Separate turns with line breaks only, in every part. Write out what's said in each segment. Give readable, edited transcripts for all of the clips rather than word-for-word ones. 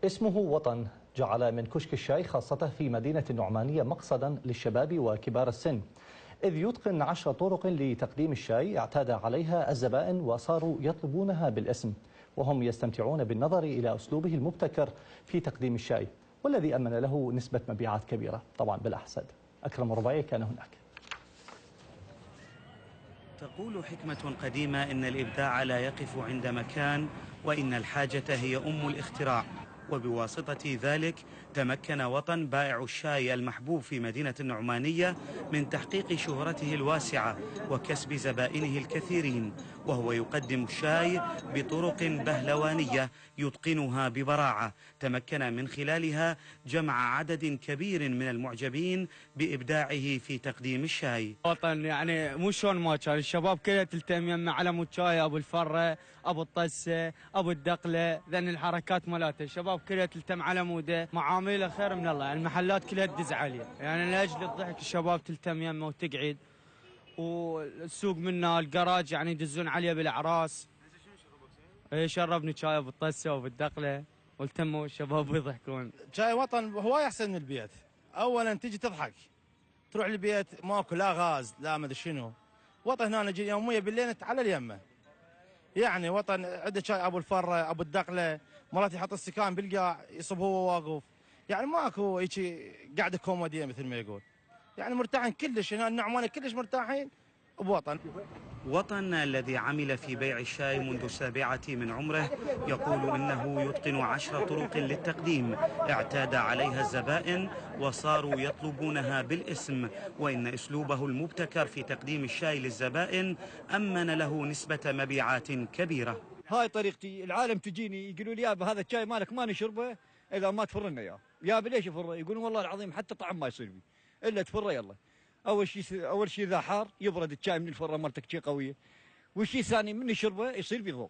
اسمه وطن جعل من كشك الشاي خاصة في مدينة النعمانية مقصدا للشباب وكبار السن، إذ يتقن 10 طرق لتقديم الشاي اعتاد عليها الزبائن وصاروا يطلبونها بالاسم، وهم يستمتعون بالنظر إلى أسلوبه المبتكر في تقديم الشاي والذي أمن له نسبة مبيعات كبيرة طبعا بالأحسد. أكرم ربيعي كان هناك.
تقول حكمة قديمة إن الإبداع لا يقف عند مكان، وإن الحاجة هي أم الاختراع، وبواسطة ذلك تمكن وطن بائع الشاي المحبوب في مدينة النعمانية من تحقيق شهرته الواسعة وكسب زبائنه الكثيرين، وهو يقدم الشاي بطرق بهلوانية يتقنها ببراعة، تمكن من خلالها جمع عدد كبير من المعجبين بإبداعه في تقديم الشاي.
وطن يعني مو شلون ما كان الشباب كلها تلتم يمه على مود شاي، ابو الفره، ابو الطسه، ابو الدقله، ذن الحركات مالته، الشباب كلها تلتم على موده، معامله خير من الله، يعني المحلات كلها تدز عليه، يعني لاجل الضحك الشباب تلتم يمه وتقعد، والسوق منه الجراج يعني يدزون عليه بالاعراس. شربني شاي ابو الطسه وابو الدقله والتموا الشباب يضحكون.
شاي وطن هواي احسن من البيت. اولا تجي تضحك، تروح البيت ماكو لا غاز لا ما ادري شنو. وطن هنا نجي يوميا بالليل نتعلى اليمه. يعني وطن عنده شاي ابو الفره ابو الدقله، مرات يحط السكان بالقاع يصب هو واقف، يعني ماكو هيجي قاعده كوميديه مثل ما يقول. يعني مرتاحين كلش هنا النعمان كلش مرتاحين بوطن.
وطن الذي عمل في بيع الشاي منذ 7 من عمره يقول إنه يتقن 10 طرق للتقديم اعتاد عليها الزبائن وصاروا يطلبونها بالاسم، وإن أسلوبه المبتكر في تقديم الشاي للزبائن أمن له نسبة مبيعات كبيرة.
هاي طريقتي، العالم تجيني يقولوا لي يابا هذا الشاي مالك ما نشربه إذا ما تفرنا إياه. يابا ليش يفره؟ يقولون والله العظيم حتى طعم ما يصير بي إلا تفره. يلا أول شيء إذا حار يبرد الشاي من الفرة مالتك شيء قوية، والشيء الثاني من يشربه يصير بي ضوء.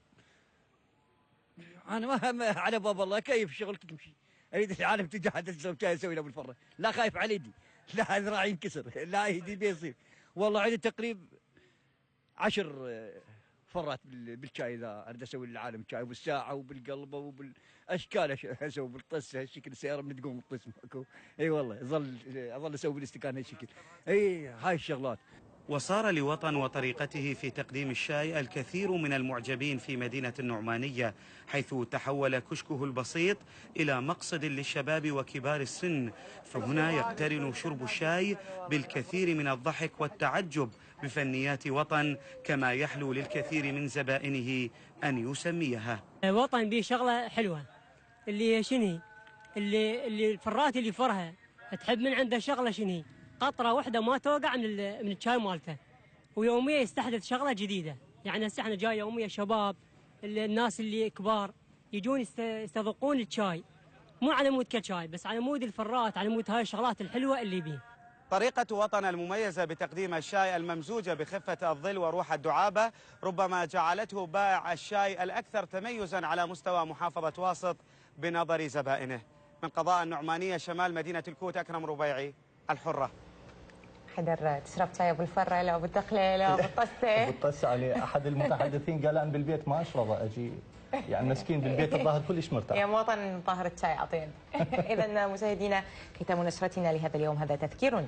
أنا ما على باب الله كيف شغلك تمشي، أريد العالم تجي حتى تسوي شاي أسوي له بالفرة، لا خايف على يدي، لا ذراعي ينكسر، لا يدي بيصير. والله عندي تقريب 10 فرات بالشاي، اذا اريد اسوي للعالم شاي بالساعه وبالقلبه وبالاشكال اسوي بالطس هالشكل، السياره من تقوم الطس ماكو. اي والله اظل اسوي بالاستكان هالشكل. اي هاي الشغلات.
وصار لوطن وطريقته في تقديم الشاي الكثير من المعجبين في مدينة النعمانية، حيث تحول كشكه البسيط إلى مقصد للشباب وكبار السن، فهنا يقترن شرب الشاي بالكثير من الضحك والتعجب بفنيات وطن، كما يحلو للكثير من زبائنه أن يسميها.
وطن به شغلة حلوة اللي شنهي اللي الفرات اللي فرها تحب من عنده شغلة شنهي قطرة واحدة ما توقع من الشاي مالته، ويوميا يستحدث شغلة جديدة. يعني هسه احنا جاي يوميا شباب الناس اللي كبار يجون يستذوقون الشاي، مو على مود كشاي بس على مود الفرات، على مود هاي الشغلات الحلوة اللي بيه.
طريقة وطن المميزة بتقديم الشاي الممزوجة بخفة الظل وروح الدعابة ربما جعلته بائع الشاي الأكثر تميزا على مستوى محافظة واسط بنظر زبائنه. من قضاء النعمانية شمال مدينة الكوت، أكرم ربيعي، الحرة.
حيدر تشرب شاي ابو الفره لو ابو الدقله لو ابو الطسه؟
ابو الطسه يعني احد المتحدثين قال انا بالبيت ما اشربه، اجي يعني مسكين بالبيت الظاهر كلش مرتاح.
يا مواطن طاهر الشاي اعطين. اذا مشاهدينا ختام نشرتنا لهذا اليوم، هذا تذكير